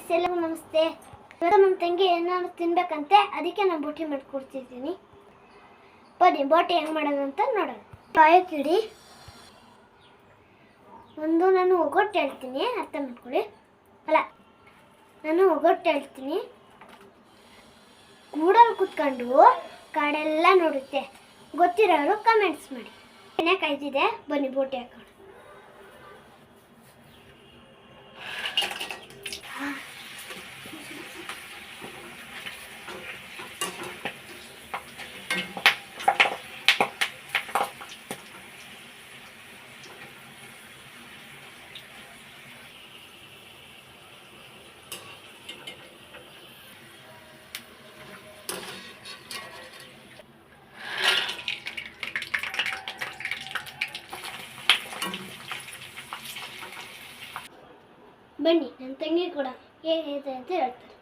Friends, ಎಲ್ಲರಿಗೂ ನಮಸ್ತೆ. ಇವತ್ತು ನಮ್ಮ ತಂಗಿ ಏನಾದ್ರು ತಿನ್ಬೇಕಂತೆ, ಅದಕ್ಕೆ ನಾನು ಬೋಟಿ ಮಾಡಿಕೊಡ್ತಿದ್ದೀನಿ. ಬನ್ನಿ ಬೋಟಿ ಹೆಂಗೆ ಮಾಡೋದು ಅಂತ ನೋಡೋಣ. ಕಾಯಕ್ಕಿಡಿ. ನಾನು ಒಗೊಟ್ಟು ಹೇಳ್ತೀನಿ, ಅರ್ಥ ಮಾಡ್ಕೊಳ್ಳಿ. ನಾನು ಒಗೊಟ್ಟು ಹೇಳ್ತೀನಿ. ಗೂಡಲ್ಲಿ ಕೂತ್ಕೊಂಡು ಕಾಡೆಲ್ಲ ನೋಡುತ್ತೆ. ಗೊತ್ತಿರೋರು ಕಮೆಂಟ್ಸ್ ಮಾಡಿ. ಎಣ್ಣೆ ಕಾಯ್ತಿದೆ, ಬನ್ನಿ ಬೋಟಿ ಹಾಕೋಣ. ಬನ್ನಿ ನನ್ನ ತಂಗಿ ಕೂಡ ಹೇಗಿದೆ ಅಂತ ಹೇಳ್ತಾರೆ.